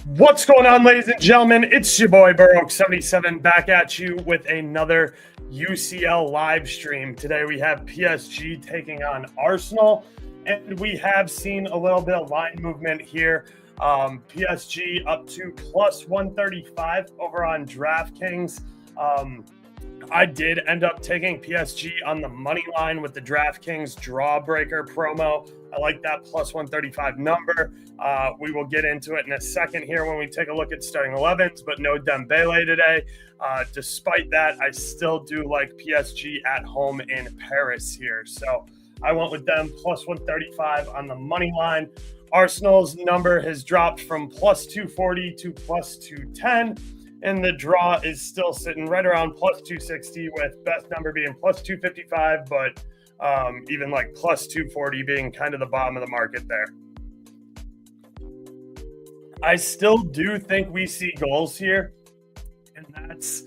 What's going on, ladies and gentlemen? It's your boy Baroque77 back at you with another UCL live stream. Today we have PSG taking on Arsenal, and we have seen a little bit of line movement here. PSG up to plus 135 over on DraftKings. I did end up taking PSG on the money line with the DraftKings Drawbreaker promo. I like that plus 135 number. We will get into it in a second here when we take a look at starting 11s, but no Dembele today. Despite that, I still do like PSG at home in Paris here. So I went with them plus 135 on the money line. Arsenal's number has dropped from plus 240 to plus 210. And the draw is still sitting right around plus 260, with best number being plus 255, but even like plus 240 being kind of the bottom of the market there. I still do think we see goals here, and that's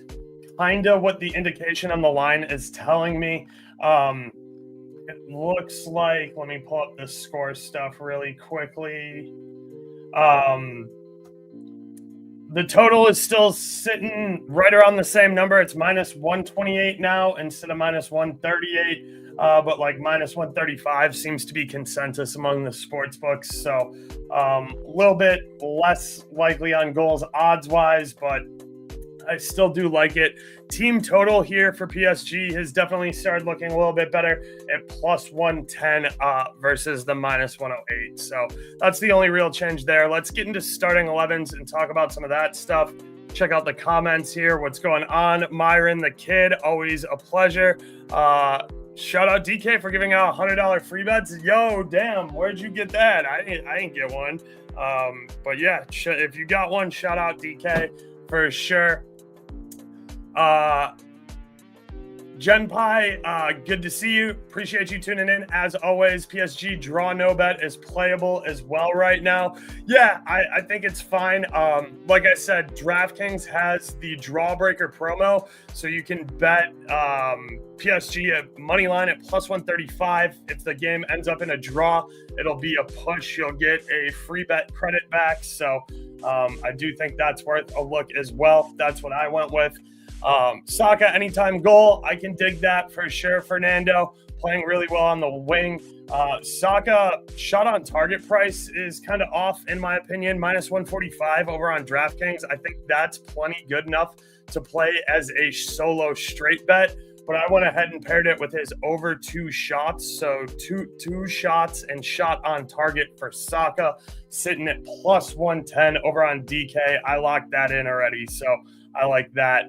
kind of what the indication on the line is telling me. It looks like, let me pull up the score stuff really quickly. The total is still sitting right around the same number. It's minus 128 now instead of minus 138. But like minus 135 seems to be consensus among the sports books. So a little bit less likely on goals odds-wise, but I still do like it. Team total here for PSG has definitely started looking a little bit better at plus 110 versus the minus 108. So that's the only real change there. Let's get into starting 11s and talk about some of that stuff. Check out the comments here. What's going on? Myron the Kid, always a pleasure. Shout out DK for giving out $100 free bets. Yo, damn, where'd you get that? I didn't get one. But yeah, if you got one, shout out DK for sure. Jen Pie, good to see you. Appreciate you tuning in. As always, PSG draw no bet is playable as well right now. Yeah, I think it's fine. Like I said, DraftKings has the Drawbreaker promo, so you can bet PSG at money line at plus 135. If the game ends up in a draw, it'll be a push. You'll get a free bet credit back. So I do think that's worth a look as well. That's what I went with. Saka anytime goal, I can dig that for sure. Fernando playing really well on the wing. Saka shot on target price is kind of off in my opinion, minus 145 over on DraftKings. I think that's plenty good enough to play as a solo straight bet, but I went ahead and paired it with his over 2 shots. So two shots and shot on target for Saka, sitting at plus 110 over on DK. I locked that in already, so I like that.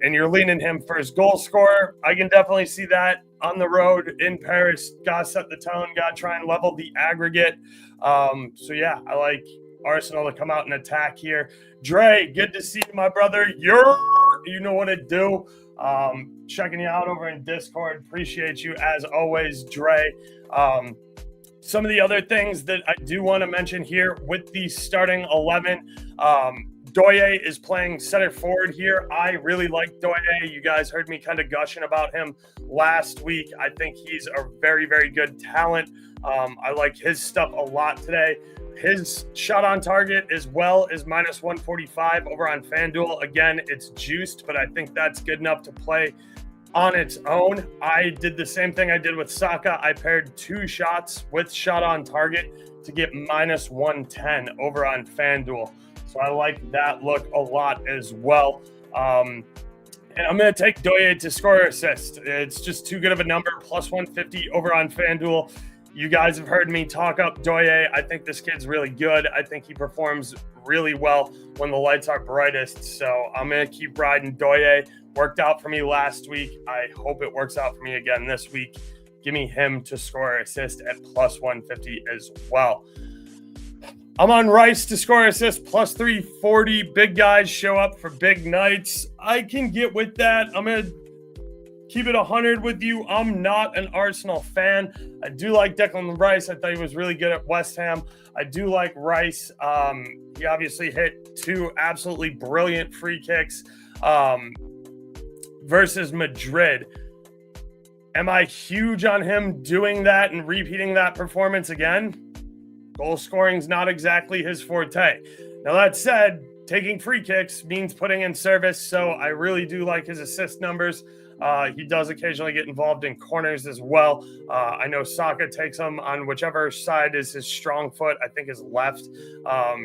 And you're leaning him for his goal scorer. I can definitely see that on the road in Paris. Got to set the tone, got to try and level the aggregate. So, yeah, I like Arsenal to come out and attack here. Dre, good to see you, my brother. You know what to do. Checking you out over in Discord. Appreciate you as always, Dre. Some of the other things that I do want to mention here with the starting 11, Doye is playing center forward here. I really like Doye. You guys heard me kind of gushing about him last week. I think he's a very, very good talent. I like his stuff a lot today. His shot on target as well is minus 145 over on FanDuel. Again, it's juiced, but I think that's good enough to play on its own. I did the same thing I did with Saka. I paired 2 shots with shot on target to get minus 110 over on FanDuel. So I like that look a lot as well. And I'm going to take Doye to score or assist. It's just too good of a number, plus 150 over on FanDuel. You guys have heard me talk up Doye. I think this kid's really good. I think he performs really well when the lights are brightest. So I'm going to keep riding Doye. Worked out for me last week. I hope it works out for me again this week. Give me him to score or assist at plus 150 as well. I'm on Rice to score assist, plus 340. Big guys show up for big nights. I can get with that. I'm going to keep it 100 with you. I'm not an Arsenal fan. I do like Declan Rice. I thought he was really good at West Ham. I do like Rice. He obviously hit 2 absolutely brilliant free kicks versus Madrid. Am I huge on him doing that and repeating that performance again? Goal scoring is not exactly his forte. Now, that said, taking free kicks means putting in service, so I really do like his assist numbers. He does occasionally get involved in corners as well. I know Saka takes them on whichever side is his strong foot. I think his left.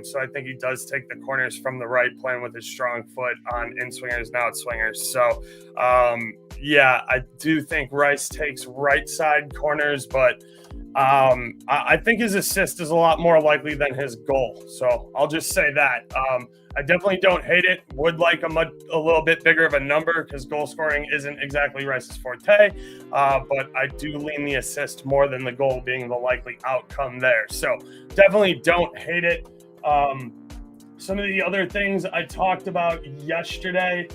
So I think he does take the corners from the right, playing with his strong foot on in-swingers, now it's swingers. So, yeah, I do think Rice takes right side corners, but I think his assist is a lot more likely than his goal. So I'll just say that. I definitely don't hate it. Would like a little bit bigger of a number because goal scoring isn't exactly Rice's forte. But I do lean the assist more than the goal being the likely outcome there. So definitely don't hate it. Some of the other things I talked about yesterday.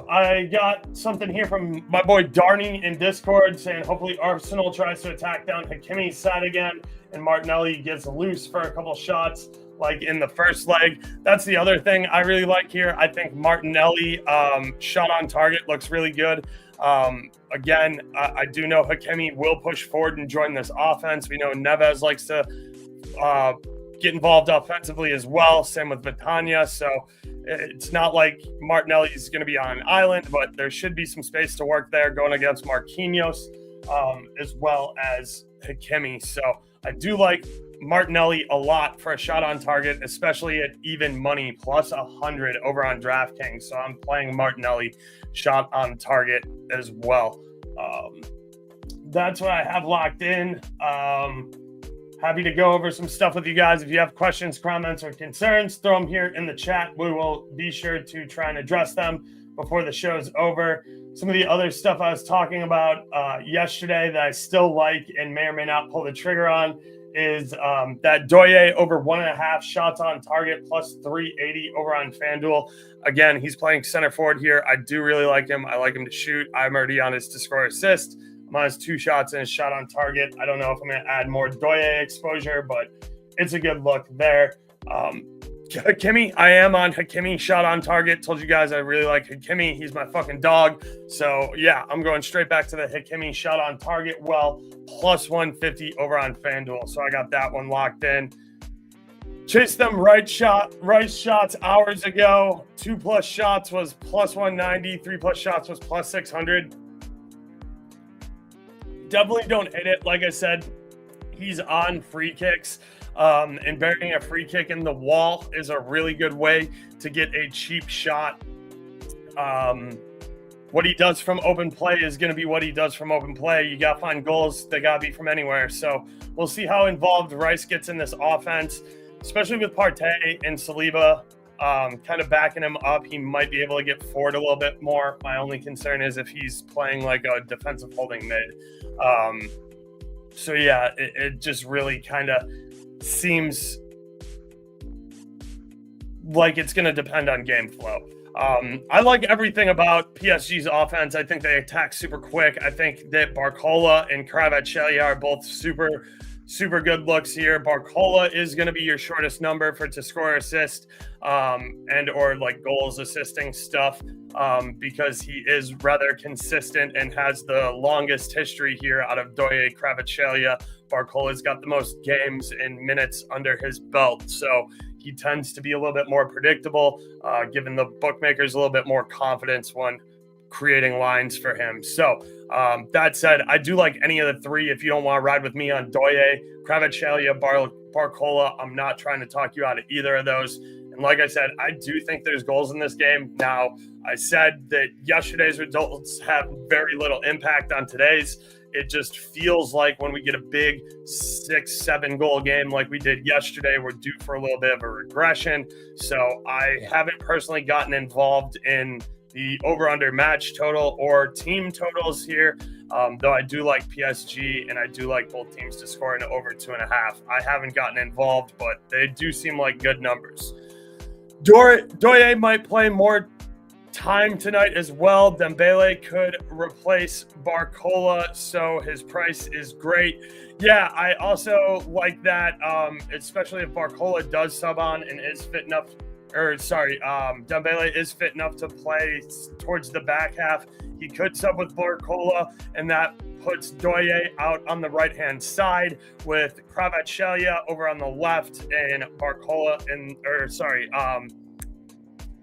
I got something here from my boy Darney in Discord saying hopefully Arsenal tries to attack down Hakimi's side again and Martinelli gets loose for a couple shots like in the first leg. That's the other thing I really like here. I think Martinelli shot on target looks really good. Again, I do know Hakimi will push forward and join this offense. We know Neves likes to get involved offensively as well. Same with Vitania. So it's not like Martinelli's going to be on an island, but there should be some space to work there going against Marquinhos as well as Hakimi. So I do like Martinelli a lot for a shot on target, especially at even money, plus 100 over on DraftKings. So I'm playing Martinelli shot on target as well. That's what I have locked in. Happy to go over some stuff with you guys. If you have questions, comments, or concerns, throw them here in the chat. We will be sure to try and address them before the show's over. Some of the other stuff I was talking about yesterday that I still like and may or may not pull the trigger on is that Doye over 1.5 shots on target plus 380 over on FanDuel. Again, he's playing center forward here. I do really like him. I like him to shoot. I'm already on his to score assist. I'm on his 2 shots and his shot on target. I don't know if I'm going to add more Doye exposure, but it's a good look there. Hakimi, I am on Hakimi shot on target. Told you guys I really like Hakimi. He's my fucking dog. So, yeah, I'm going straight back to the Hakimi shot on target. Well, plus 150 over on FanDuel. So I got that one locked in. Chased them Rice shots hours ago. 2+ shots was plus 190. 3+ shots was plus 600. Definitely don't hit it. Like I said, he's on free kicks. And burying a free kick in the wall is a really good way to get a cheap shot. What he does from open play is going to be what he does from open play. You got to find goals. They got to be from anywhere. So we'll see how involved Rice gets in this offense, especially with Partey and Saliba kind of backing him up. He might be able to get forward a little bit more. My only concern is if he's playing like a defensive holding mid. So, yeah, it just really kind of seems like it's going to depend on game flow. I like everything about PSG's offense. I think they attack super quick. I think that Barcola and Kvaratskhelia are both super good looks here. Barcola is going to be your shortest number for to score assist and or like goals assisting stuff because he is rather consistent and has the longest history here out of Doye, Kvaratskhelia. Barcola's got the most games and minutes under his belt, so he tends to be a little bit more predictable, giving the bookmakers a little bit more confidence when creating lines for him. So that said, I do like any of the three. If you don't want to ride with me on Doye, Kvaratskhelia, Barcola, I'm not trying to talk you out of either of those. And like I said, I do think there's goals in this game. Now, I said that yesterday's results have very little impact on today's. It just feels like when we get a big 6-7 goal game like we did yesterday, we're due for a little bit of a regression. So I haven't personally gotten involved in the over-under match total or team totals here, though I do like PSG and I do like both teams to score in over 2.5. I haven't gotten involved, but they do seem like good numbers. Doye might play more time tonight as well. Dembele could replace Barcola, so his price is great. Yeah, I also like that, especially if Barcola does sub on and is fit enough Dembele is fit enough to play towards the back half. He could sub with Barcola, and that puts Doye out on the right-hand side with Kvaratskhelia over on the left and Barcola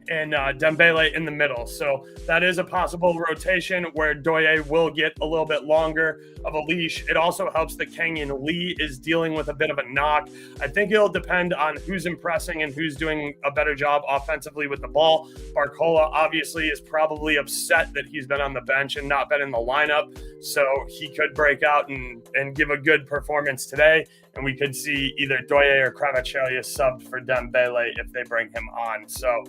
and Dembele in the middle. So that is a possible rotation where Doye will get a little bit longer of a leash. It also helps that Kenyon Lee is dealing with a bit of a knock. I think it'll depend on who's impressing and who's doing a better job offensively with the ball. Barcola obviously is probably upset that he's been on the bench and not been in the lineup. So he could break out and give a good performance today. And we could see either Doye or Kvaratskhelia subbed for Dembele if they bring him on. So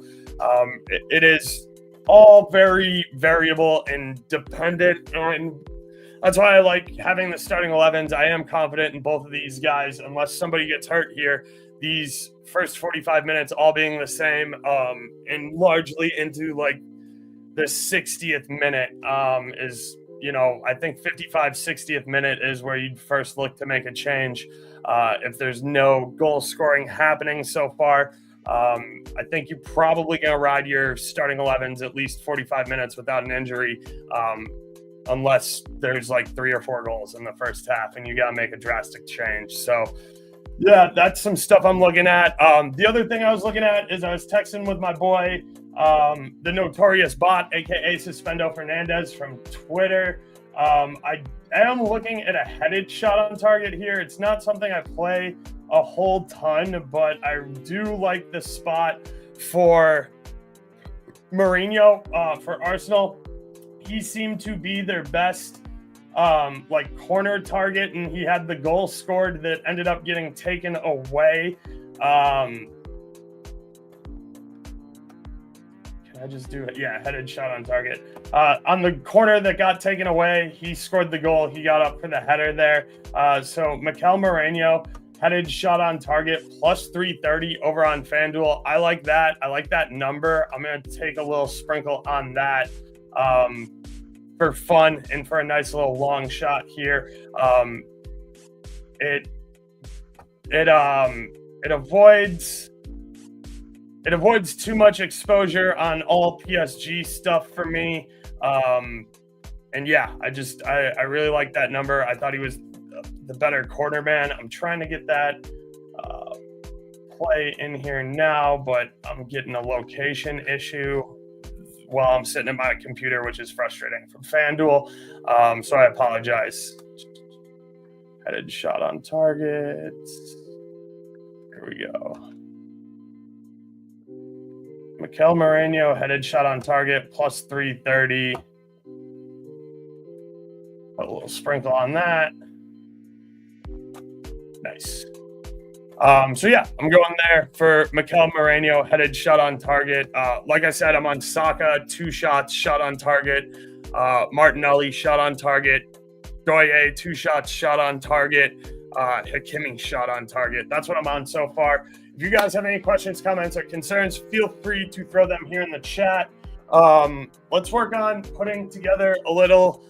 it is all very variable and dependent. And that's why I like having the starting 11s. I am confident in both of these guys, unless somebody gets hurt here. These first 45 minutes all being the same and largely into like the 60th minute is, I think 60th minute is where you'd first look to make a change. If there's no goal scoring happening so far, I think you're probably going to ride your starting 11s at least 45 minutes without an injury, unless there's like 3 or 4 goals in the first half and you got to make a drastic change. So, yeah, that's some stuff I'm looking at. The other thing I was looking at is I was texting with my boy, the notorious bot, a.k.a. Suspendo Fernandez from Twitter. I am looking at a headed shot on target here. It's not something I play a whole ton, but I do like the spot for Mourinho for Arsenal. He seemed to be their best corner target, and he had the goal scored that ended up getting taken away. Can I just do it? Yeah, headed shot on target. On the corner that got taken away, he scored the goal. He got up for the header there. So Mikel Mourinho, headed shot on target, plus 330 over on FanDuel. I like that. I like that number. I'm going to take a little sprinkle on that for fun and for a nice little long shot here. It avoids too much exposure on all PSG stuff for me. And yeah, I really like that number. I thought he was the better corner man. I'm trying to get that play in here now, but I'm getting a location issue while I'm sitting at my computer, which is frustrating from FanDuel. So I apologize. Headed shot on target. Here we go. Mikel Mourinho, headed shot on target, plus 330. Put a little sprinkle on that. Nice. So yeah, I'm going there for Mikel Mourinho, headed shot on target. Like I said, I'm on Saka, 2 shots, shot on target. Martinelli, shot on target. Doye, 2 shots, shot on target. Hakimi, shot on target. That's what I'm on so far. If you guys have any questions, comments, or concerns, feel free to throw them here in the chat. Let's work on putting together a little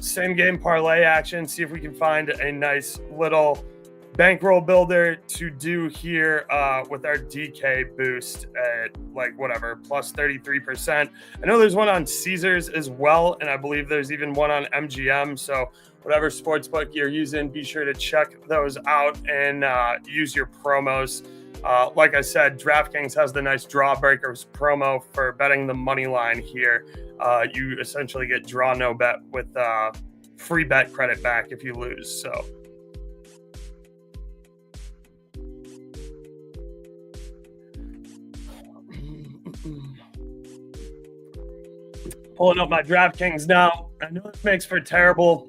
same game parlay action, see if we can find a nice little bankroll builder to do here with our DK boost at plus 33%. I know there's one on Caesars as well, and I believe there's even one on MGM. So whatever sportsbook you're using, be sure to check those out and use your promos. Like I said, DraftKings has the nice Draw Breakers promo for betting the money line here. You essentially get draw no bet with free bet credit back if you lose. So pulling up my DraftKings now. I know this makes for terrible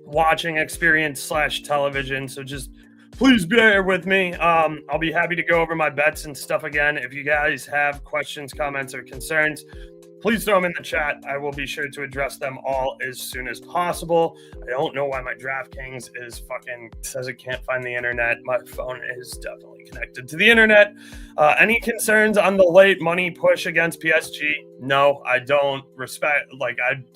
watching experience / television, so just please bear with me. I'll be happy to go over my bets and stuff again. If you guys have questions, comments, or concerns, please throw them in the chat. I will be sure to address them all as soon as possible. I don't know why my DraftKings says it can't find the internet. My phone is definitely connected to the internet. Any concerns on the late money push against PSG? No, I don't respect.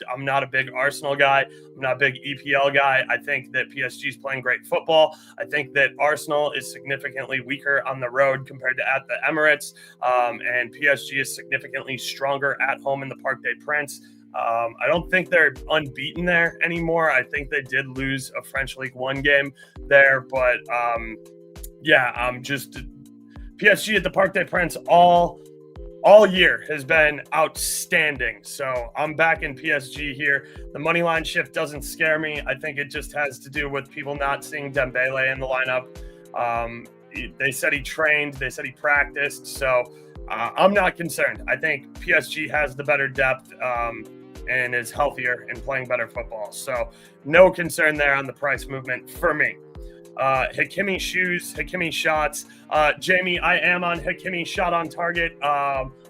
I'm not a big Arsenal guy. I'm not a big EPL guy. I think that PSG is playing great football. I think that Arsenal is significantly weaker on the road compared to at the Emirates, and PSG is significantly stronger at home in the Parc des Princes. I don't think they're unbeaten there anymore. I think they did lose a French League One game there, but just PSG at the Parc des Princes all year has been outstanding. So I'm back in PSG here. The money line shift doesn't scare me. I think it just has to do with people not seeing Dembele in the lineup. They said he trained. They said he practiced. So I'm not concerned. I think PSG has the better depth and is healthier and playing better football. So no concern there on the price movement for me. Hakimi shoes, Hakimi shots. Jamie, I am on Hakimi shot on target.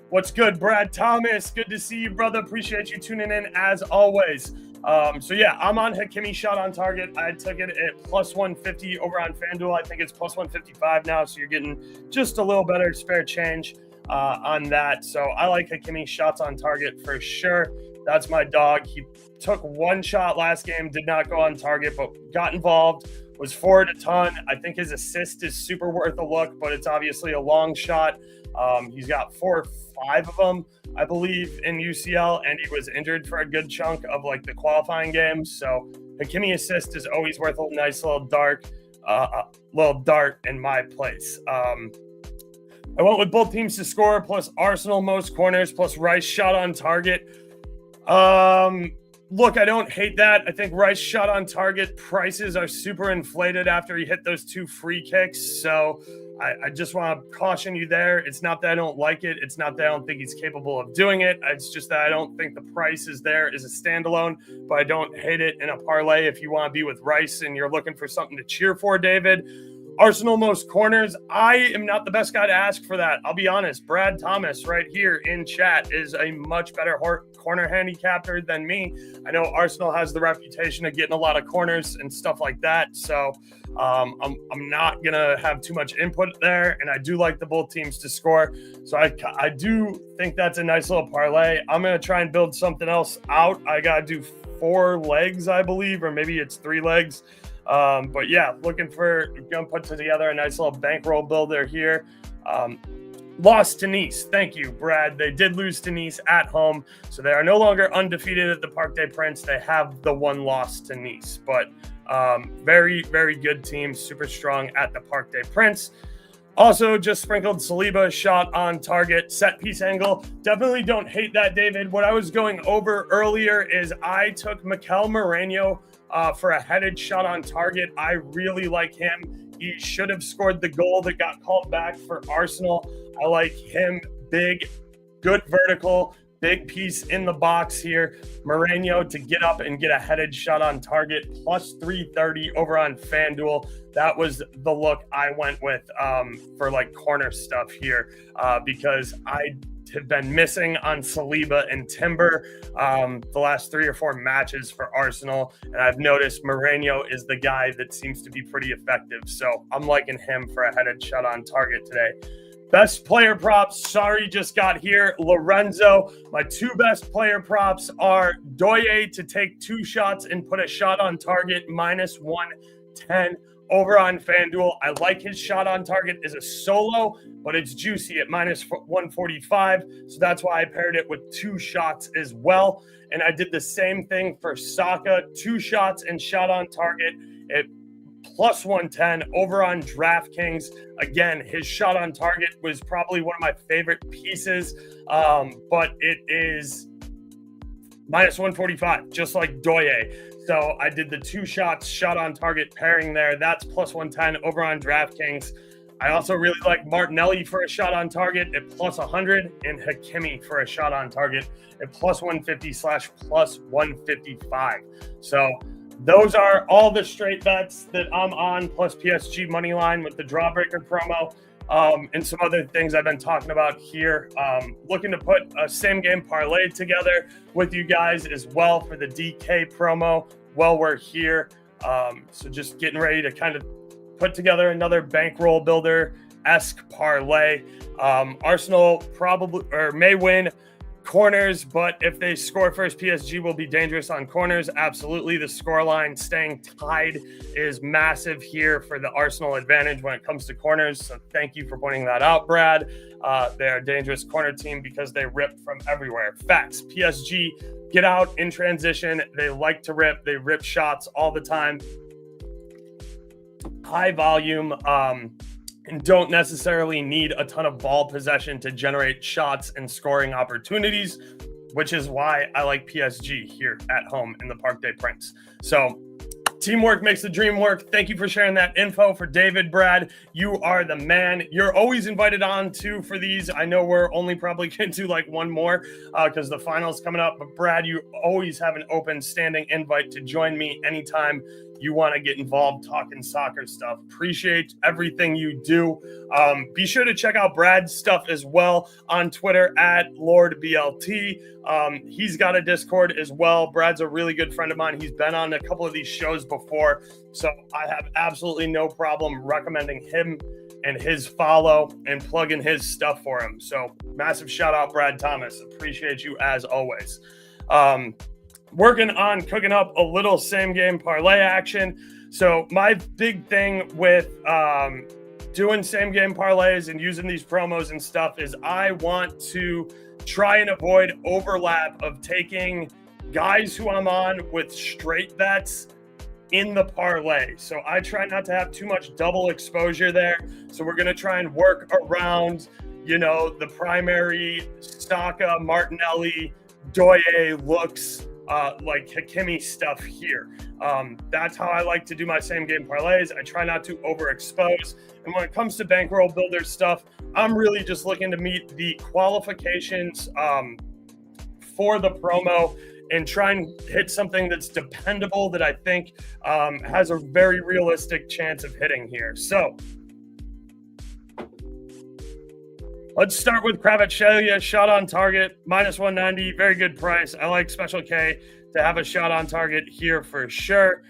What's good, Brad Thomas? Good to see you, brother. Appreciate you tuning in as always. I'm on Hakimi shot on target. I took it at plus 150 over on FanDuel. I think it's plus 155 now, so you're getting just a little better spare change on that. So I like Hakimi shots on target for sure. That's my dog. He took one shot last game, did not go on target, but got involved. Was forward a ton. I think his assist is super worth a look, but it's obviously a long shot. He's got 4 or 5 of them, I believe, in UCL, and he was injured for a good chunk of the qualifying games. So Hakimi assist is always worth a nice little dart in my place. I went with both teams to score plus Arsenal most corners plus Rice shot on target. Look, I don't hate that. I think Rice shot on target prices are super inflated after he hit those 2 free kicks. So I just want to caution you there. It's not that I don't like it. It's not that I don't think he's capable of doing it. It's just that I don't think the price is there as a standalone, but I don't hate it in a parlay if you want to be with Rice and you're looking for something to cheer for, David. Arsenal most corners. I am not the best guy to ask for that. I'll be honest. Brad Thomas right here in chat is a much better corner handicapper than me. I know Arsenal has the reputation of getting a lot of corners and stuff like that. So I'm not going to have too much input there. And I do like the both teams to score. So I do think that's a nice little parlay. I'm going to try and build something else out. I got to do 4 legs, I believe, or maybe it's 3 legs. Gonna put together a nice little bankroll builder here. Lost to Nice. Thank you, Brad. They did lose to Nice at home, so they are no longer undefeated at the Parc des Princes. They have the 1 loss to Nice, but very, very good team, super strong at the Parc des Princes. Also, just sprinkled Saliba shot on target, set piece angle. Definitely don't hate that, David. What I was going over earlier is I took Mikel Moreno for a headed shot on target. I really like him. He should have scored the goal that got called back for Arsenal. I like him. Big, good vertical, big piece in the box here. Moreno to get up and get a headed shot on target, plus 330 over on FanDuel. That was the look I went with for corner stuff here because I have been missing on Saliba and Timber the last 3 or 4 matches for Arsenal, and I've noticed Moreno is the guy that seems to be pretty effective, so I'm liking him for a headed shot on target today. Best player props, sorry, just got here. Lorenzo, my 2 best player props are Doye to take 2 shots and put a shot on target, minus 110 over on FanDuel. I like his shot on target as a solo, but it's juicy at minus 145. So that's why I paired it with 2 shots as well. And I did the same thing for Saka, 2 shots and shot on target at plus 110 over on DraftKings. Again, his shot on target was probably one of my favorite pieces, but it is minus 145, just like Doye. So I did the 2 shots, shot on target pairing there. That's plus 110 over on DraftKings. I also really like Martinelli for a shot on target at plus 100 and Hakimi for a shot on target at plus 150 / plus 155. So those are all the straight bets that I'm on, plus PSG money line with the Drawbreaker promo. And some other things I've been talking about here. Looking to put a same game parlay together with you guys as well for the DK promo while we're here. So just getting ready to kind of put together another bankroll builder-esque parlay. Arsenal probably may win corners, but if they score first, PSG will be dangerous on corners. Absolutely. The scoreline staying tied is massive here for the Arsenal advantage when it comes to corners. So thank you for pointing that out, Brad. They're a dangerous corner team because they rip from everywhere. Facts. PSG get out in transition. They like to rip. They rip shots all the time. High volume, and don't necessarily need a ton of ball possession to generate shots and scoring opportunities, which is why I like PSG here at home in the Parc des Princes. So teamwork makes the dream work. Thank you for sharing that info. For David, Brad, you are the man. You're always invited on too for these. I know we're only probably going to do like one more because the final's coming up. But Brad, you always have an open standing invite to join me anytime you want to get involved talking soccer stuff. Appreciate everything you do. Be sure to check out Brad's stuff as well on Twitter at LordBLT. He's got a Discord as well. Brad's a really good friend of mine. He's been on a couple of these shows before, so I have absolutely no problem recommending him and his follow and plugging his stuff for him. So massive shout out, Brad Thomas. Appreciate you as always. Working on cooking up a little same game parlay action. So my big thing with doing same game parlays and using these promos and stuff is I want to try and avoid overlap of taking guys who I'm on with straight bets in the parlay. So I try not to have too much double exposure there. So we're going to try and work around, the primary Saka, Martinelli, Doye looks, like Hakimi stuff here. That's how I like to do my same game parlays. I try not to overexpose. And when it comes to bankroll builder stuff, I'm really just looking to meet the qualifications for the promo and try and hit something that's dependable that I think has a very realistic chance of hitting here. So let's start with Kvaratskhelia, shot on target, -190, very good price. I like Special K to have a shot on target here for sure.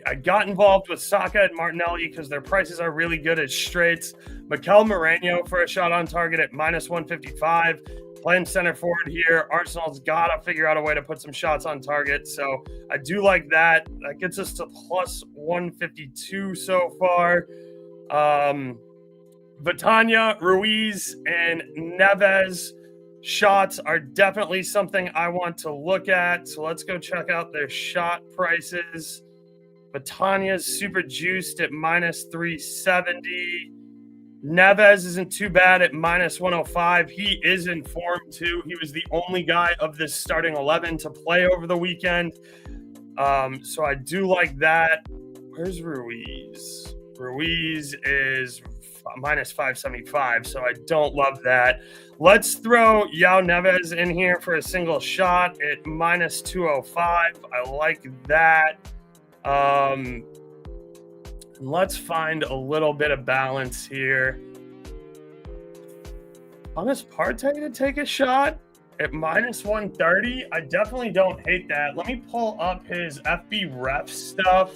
I got involved with Saka and Martinelli because their prices are really good at straights. Mikel Moreno for a shot on target at -155. Playing center forward here. Arsenal's got to figure out a way to put some shots on target. So I do like that. That gets us to +152 so far. Vitania, Ruiz, and Neves shots are definitely something I want to look at. So let's go check out their shot prices. Vitania's super juiced at -370. Neves isn't too bad at -105. He is in form too. He was the only guy of this starting 11 to play over the weekend. So I do like that. Where's Ruiz? Ruiz is -575, so I don't love that. Let's throw Yao Neves in here for a single shot at -205. I like that. Let's find a little bit of balance here. Thomas Partey to take a shot at -130. I definitely don't hate that. Let me pull up his FB ref stuff.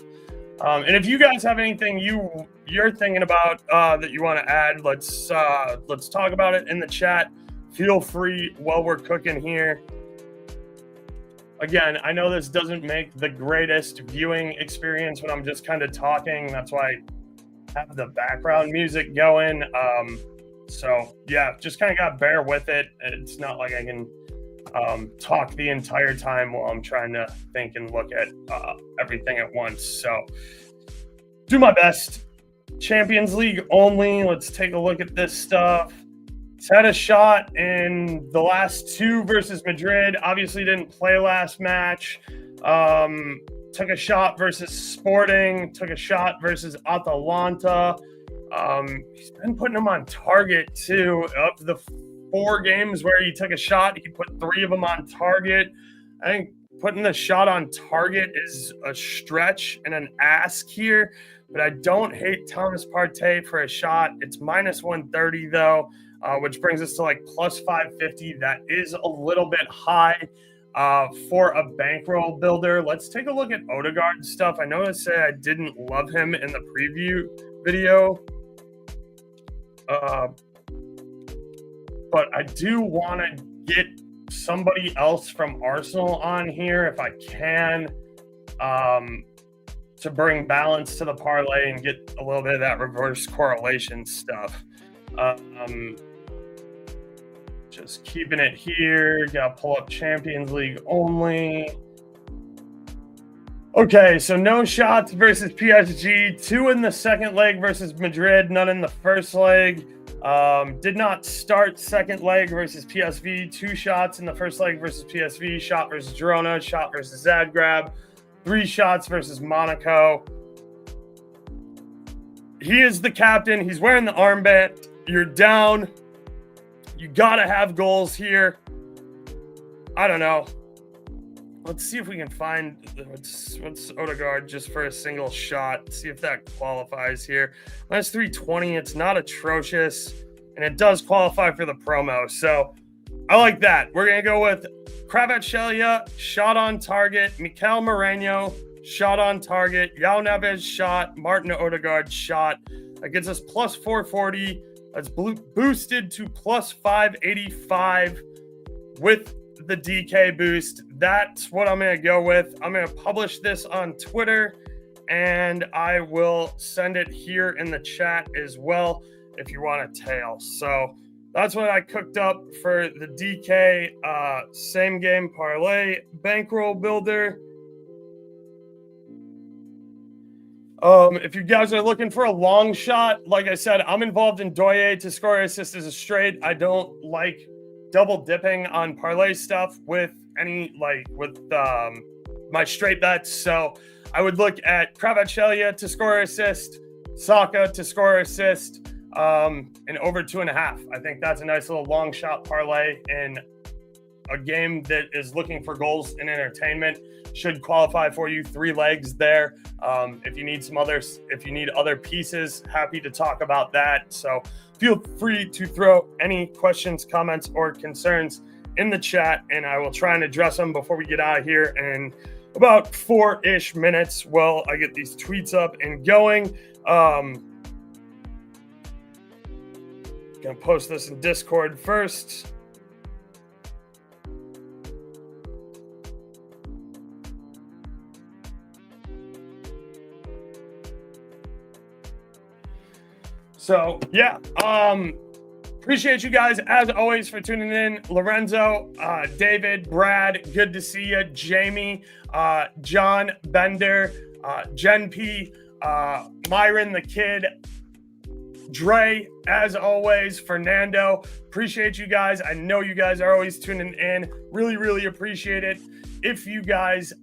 And if you guys have anything you're thinking about that you want to add, let's talk about it in the chat. Feel free while we're cooking here. Again, I know this doesn't make the greatest viewing experience when I'm just kind of talking. That's why I have the background music going. So yeah, just kind of got to bear with it. It's not like I can talk the entire time while I'm trying to think and look at everything at once. So do my best. Champions League only. Let's take a look at this stuff. He's had a shot in the last two versus Madrid. Obviously didn't play last match. Took a shot versus Sporting. Took a shot versus Atalanta. He's been putting him on target too. Of the 4 games where he took a shot, he put 3 of them on target. I think putting the shot on target is a stretch and an ask here, but I don't hate Thomas Partey for a shot. It's -130 though, which brings us to like +550. That is a little bit high for a bankroll builder. Let's take a look at Odegaard stuff. I know I said I didn't love him in the preview video. but I do want to get somebody else from Arsenal on here if I can, to bring balance to the parlay and get a little bit of that reverse correlation stuff. Just keeping it here. Got to pull up Champions League only. Okay, so no shots versus PSG. 2 in the second leg versus Madrid. None in the first leg. Did not start second leg versus PSV. 2 shots in the first leg versus PSV. Shot versus Girona. Shot versus Zagreb. 3 shots versus Monaco. He is the captain. He's wearing the armband. You're down. You got to have goals here. I don't know. Let's see if we can find what's Odegaard just for a single shot. See if that qualifies here. Minus 320. It's not atrocious. And it does qualify for the promo. So I like that. We're going to go with Kvaratskhelia, shot on target. Mikel Moreno, shot on target. Yao Neves, shot. Martin Odegaard, shot. That gets us plus 440. That's boosted to plus 585 with the DK boost. That's what I'm going to go with. I'm going to publish this on Twitter, and I will send it here in the chat as well if you want a tail. So that's what I cooked up for the DK same game parlay bankroll builder. If you guys are looking for a long shot, like I said, I'm involved in Doye to score assist as a straight. I don't like double dipping on parlay stuff with my straight bets. So I would look at Kvaratskhelia to score assist, Saka to score assist, and over 2.5. I think that's a nice little long shot parlay in a game that is looking for goals and entertainment. Should qualify for you. 3 legs there. If you need other pieces, happy to talk about that. So feel free to throw any questions, comments, or concerns in the chat, and I will try and address them before we get out of here in about 4-ish minutes while I get these tweets up and going. Gonna post this in Discord first. So, yeah, appreciate you guys, as always, for tuning in. Lorenzo, David, Brad, good to see you. Jamie, John, Bender, Jen P, Myron the Kid, Dre, as always, Fernando. Appreciate you guys. I know you guys are always tuning in. Really, really appreciate it. If you guys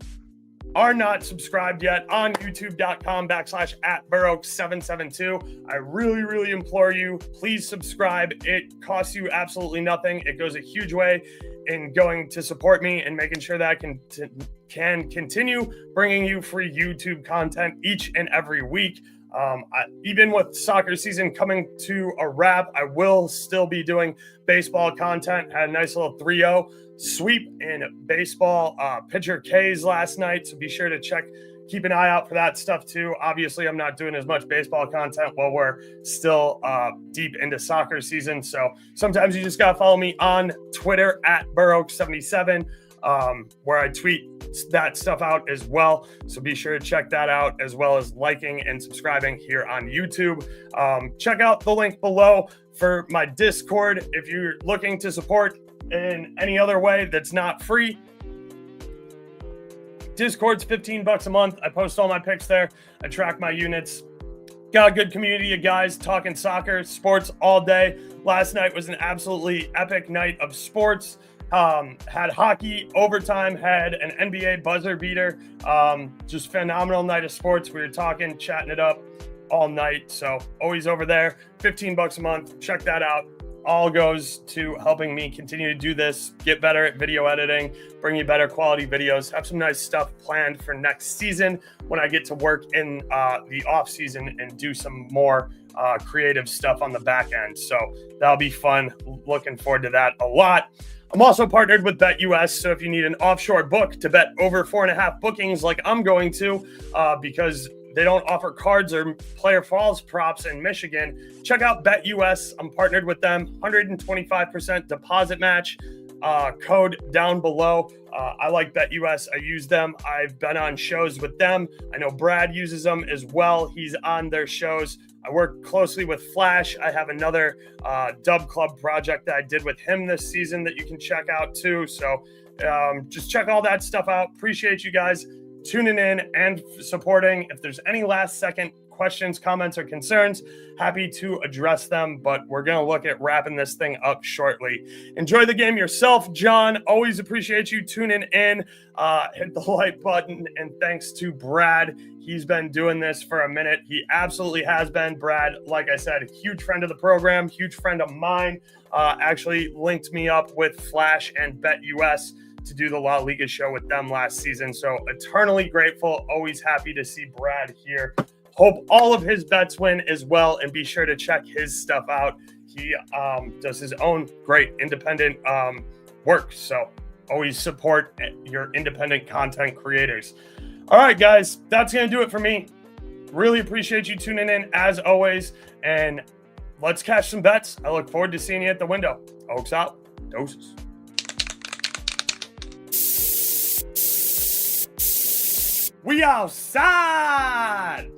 are not subscribed yet on youtube.com/@Burrow772. I really, really implore you, please subscribe. It costs you absolutely nothing. It goes a huge way in going to support me and making sure that I can continue bringing you free YouTube content each and every week. Even with soccer season coming to a wrap, I will still be doing baseball content. Had a nice little 3-0 sweep in baseball, pitcher K's last night. So be sure to keep an eye out for that stuff too. Obviously, I'm not doing as much baseball content while we're still deep into soccer season. So sometimes you just got to follow me on Twitter @Burrow77, where I tweet that stuff out as well. So be sure to check that out, as well as liking and subscribing here on YouTube. Check out the link below for my Discord if you're looking to support in any other way that's not free. Discord's $15 a month. I post all my picks there. I track my units. Got a good community of guys talking soccer, sports all day. Last night was an absolutely epic night of sports. Had hockey overtime, had an NBA buzzer beater. Just phenomenal night of sports. We were talking, chatting it up all night. So always over there, $15 a month. Check that out. All goes to helping me continue to do this, get better at video editing, bring you better quality videos, have some nice stuff planned for next season when I get to work in the off season and do some more creative stuff on the back end. So that'll be fun. Looking forward to that a lot. I'm also partnered with BetUS, so if you need an offshore book to bet over 4.5 bookings like I'm going to, because they don't offer cards or player falls props in Michigan, check out BetUS. I'm partnered with them. 125% deposit match. Code down below. I like BetUS. I use them. I've been on shows with them. I know Brad uses them as well. He's on their shows. I work closely with Flash. I have another Dub Club project that I did with him this season that you can check out too. So just check all that stuff out. Appreciate you guys tuning in and supporting. If there's any last second questions, comments, or concerns, happy to address them, but we're going to look at wrapping this thing up shortly. Enjoy the game yourself, John. Always appreciate you tuning in. Hit the like button, and thanks to Brad. He's been doing this for a minute. He absolutely has been. Brad, like I said, a huge friend of the program, huge friend of mine. Actually linked me up with Flash and BetUS to do the La Liga show with them last season. So eternally grateful. Always happy to see Brad here. Hope all of his bets win as well, and be sure to check his stuff out. He does his own great independent work, so always support your independent content creators. All right, guys, that's going to do it for me. Really appreciate you tuning in as always, and let's cash some bets. I look forward to seeing you at the window. Oaks out. Doses. We outside!